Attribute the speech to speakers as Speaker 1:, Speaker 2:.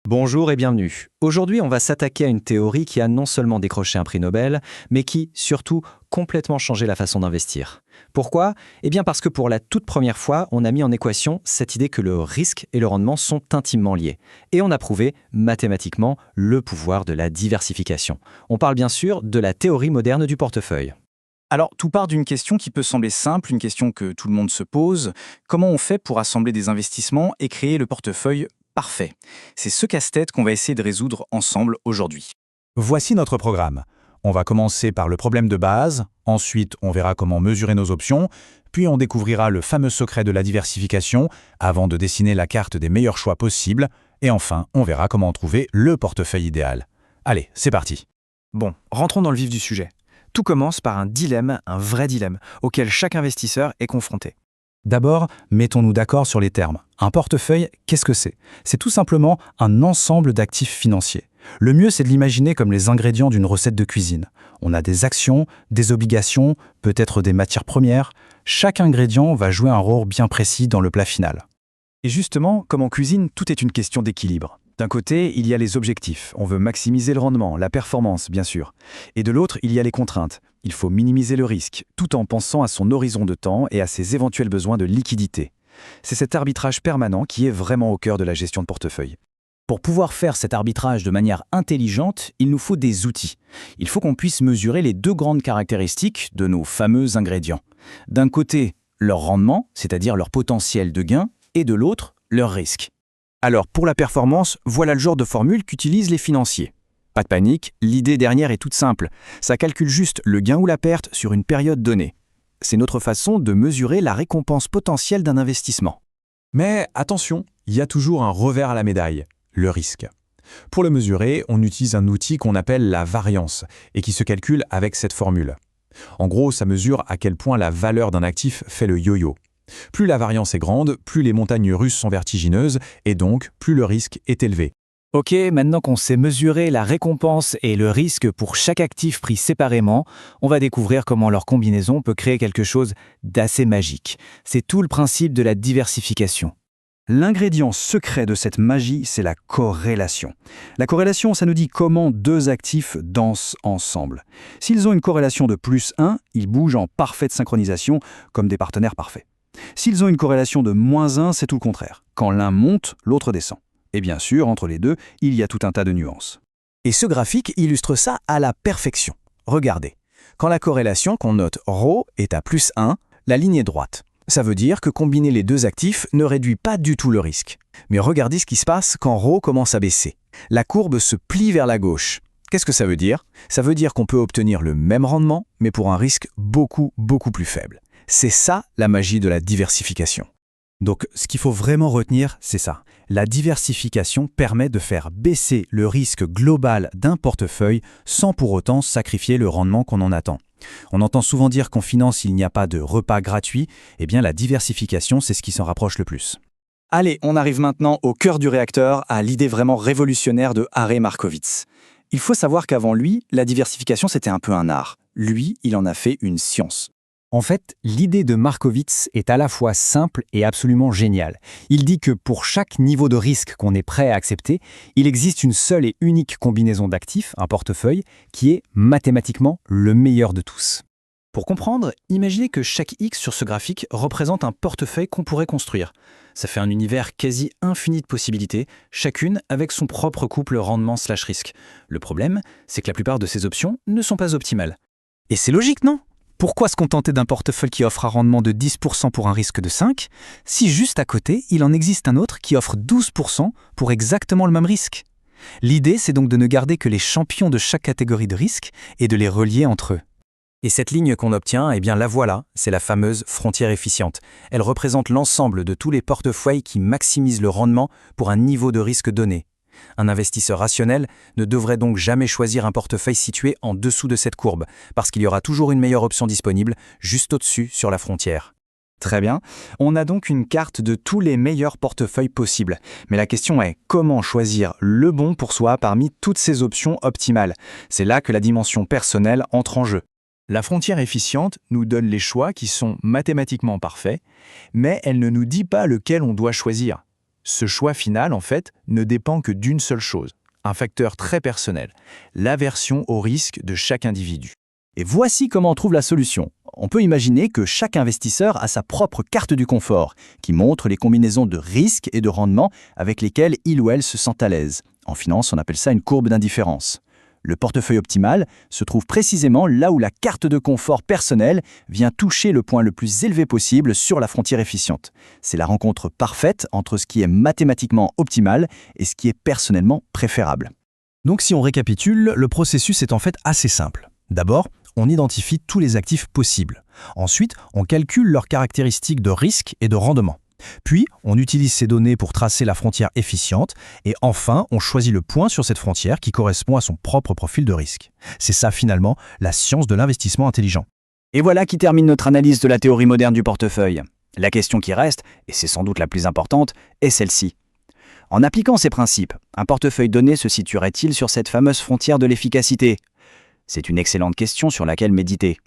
Speaker 1: Bonjour et bienvenue. Aujourd'hui, on va s'attaquer à une théorie qui a non seulement décroché un prix Nobel, mais qui, surtout, complètement changé la façon d'investir. Pourquoi? Eh bien parce que pour la toute première fois, on a mis en équation cette idée que le risque et le rendement sont intimement liés. Et on a prouvé, mathématiquement, le pouvoir de la diversification. On parle bien sûr de la théorie moderne du portefeuille.
Speaker 2: Alors, tout part d'une question qui peut sembler simple, une question que tout le monde se pose. Comment on fait pour assembler des investissements et créer le portefeuille parfait? C'est ce casse-tête qu'on va essayer de résoudre ensemble aujourd'hui.
Speaker 3: Voici notre programme. On va commencer par le problème de base, ensuite on verra comment mesurer nos options, puis on découvrira le fameux secret de la diversification avant de dessiner la carte des meilleurs choix possibles, et enfin on verra comment trouver le portefeuille idéal. Allez, c'est parti.
Speaker 4: Bon, rentrons dans le vif du sujet. Tout commence par un dilemme, un vrai dilemme, auquel chaque investisseur est confronté.
Speaker 3: D'abord, mettons-nous d'accord sur les termes. Un portefeuille, qu'est-ce que c'est? C'est tout simplement un ensemble d'actifs financiers. Le mieux, c'est de l'imaginer comme les ingrédients d'une recette de cuisine. On a des actions, des obligations, peut-être des matières premières. Chaque ingrédient va jouer un rôle bien précis dans le plat final.
Speaker 4: Et justement, comme en cuisine, tout est une question d'équilibre. D'un côté, il y a les objectifs. On veut maximiser le rendement, la performance, bien sûr. Et de l'autre, il y a les contraintes. Il faut minimiser le risque, tout en pensant à son horizon de temps et à ses éventuels besoins de liquidité. C'est cet arbitrage permanent qui est vraiment au cœur de la gestion de portefeuille.
Speaker 2: Pour pouvoir faire cet arbitrage de manière intelligente, il nous faut des outils. Il faut qu'on puisse mesurer les deux grandes caractéristiques de nos fameux ingrédients. D'un côté, leur rendement, c'est-à-dire leur potentiel de gain, et de l'autre, leur risque.
Speaker 4: Alors, pour la performance, voilà le genre de formule qu'utilisent les financiers. Pas de panique, l'idée dernière est toute simple. Ça calcule juste le gain ou la perte sur une période donnée. C'est notre façon de mesurer la récompense potentielle d'un investissement.
Speaker 3: Mais attention, il y a toujours un revers à la médaille, le risque. Pour le mesurer, on utilise un outil qu'on appelle la variance et qui se calcule avec cette formule. En gros, ça mesure à quel point la valeur d'un actif fait le yo-yo. Plus la variance est grande, plus les montagnes russes sont vertigineuses et donc plus le risque est élevé.
Speaker 2: Ok, maintenant qu'on sait mesurer la récompense et le risque pour chaque actif pris séparément, on va découvrir comment leur combinaison peut créer quelque chose d'assez magique. C'est tout le principe de la diversification.
Speaker 5: L'ingrédient secret de cette magie, c'est la corrélation. La corrélation, ça nous dit comment deux actifs dansent ensemble. S'ils ont une corrélation de +1, ils bougent en parfaite synchronisation, comme des partenaires parfaits. S'ils ont une corrélation de -1, c'est tout le contraire. Quand l'un monte, l'autre descend. Et bien sûr, entre les deux, il y a tout un tas de nuances.
Speaker 2: Et ce graphique illustre ça à la perfection. Regardez, quand la corrélation qu'on note ρ est à +1, la ligne est droite. Ça veut dire que combiner les deux actifs ne réduit pas du tout le risque. Mais regardez ce qui se passe quand ρ commence à baisser. La courbe se plie vers la gauche. Qu'est-ce que ça veut dire? Ça veut dire qu'on peut obtenir le même rendement, mais pour un risque beaucoup plus faible. C'est ça la magie de la diversification.
Speaker 5: Donc, ce qu'il faut vraiment retenir, c'est ça. La diversification permet de faire baisser le risque global d'un portefeuille sans pour autant sacrifier le rendement qu'on en attend. On entend souvent dire qu'en finance, il n'y a pas de repas gratuit. Eh bien, la diversification, c'est ce qui s'en rapproche le plus.
Speaker 4: Allez, on arrive maintenant au cœur du réacteur, à l'idée vraiment révolutionnaire de Harry Markowitz. Il faut savoir qu'avant lui, la diversification, c'était un peu un art. Lui, il en a fait une science.
Speaker 2: En fait, l'idée de Markowitz est à la fois simple et absolument géniale. Il dit que pour chaque niveau de risque qu'on est prêt à accepter, il existe une seule et unique combinaison d'actifs, un portefeuille, qui est mathématiquement le meilleur de tous.
Speaker 4: Pour comprendre, imaginez que chaque X sur ce graphique représente un portefeuille qu'on pourrait construire. Ça fait un univers quasi infini de possibilités, chacune avec son propre couple rendement/risque. Le problème, c'est que la plupart de ces options ne sont pas optimales. Et c'est logique, non ? Pourquoi se contenter d'un portefeuille qui offre un rendement de 10% pour un risque de 5, si juste à côté, il en existe un autre qui offre 12% pour exactement le même risque? L'idée, c'est donc de ne garder que les champions de chaque catégorie de risque et de les relier entre eux. Et cette ligne qu'on obtient, eh bien la voilà, c'est la fameuse frontière efficiente. Elle représente l'ensemble de tous les portefeuilles qui maximisent le rendement pour un niveau de risque donné. Un investisseur rationnel ne devrait donc jamais choisir un portefeuille situé en dessous de cette courbe, parce qu'il y aura toujours une meilleure option disponible juste au-dessus sur la frontière. Très bien, on a donc une carte de tous les meilleurs portefeuilles possibles. Mais la question est, comment choisir le bon pour soi parmi toutes ces options optimales? C'est là que la dimension personnelle entre en jeu. La frontière efficiente nous donne les choix qui sont mathématiquement parfaits, mais elle ne nous dit pas lequel on doit choisir.
Speaker 2: Ce choix final, en fait, ne dépend que d'une seule chose, un facteur très personnel, l'aversion au risque de chaque individu.
Speaker 5: Et voici comment on trouve la solution. On peut imaginer que chaque investisseur a sa propre carte du confort, qui montre les combinaisons de risques et de rendement avec lesquelles il ou elle se sent à l'aise. En finance, on appelle ça une courbe d'indifférence. Le portefeuille optimal se trouve précisément là où la carte de confort personnelle vient toucher le point le plus élevé possible sur la frontière efficiente. C'est la rencontre parfaite entre ce qui est mathématiquement optimal et ce qui est personnellement préférable.
Speaker 6: Donc si on récapitule, le processus est en fait assez simple. D'abord, on identifie tous les actifs possibles. Ensuite, on calcule leurs caractéristiques de risque et de rendement. Puis, on utilise ces données pour tracer la frontière efficiente. Et enfin, on choisit le point sur cette frontière qui correspond à son propre profil de risque. C'est ça finalement, la science de l'investissement intelligent.
Speaker 5: Et voilà qui termine notre analyse de la théorie moderne du portefeuille. La question qui reste, et c'est sans doute la plus importante, est celle-ci. En appliquant ces principes, un portefeuille donné se situerait-il sur cette fameuse frontière de l'efficacité ? C'est une excellente question sur laquelle méditer.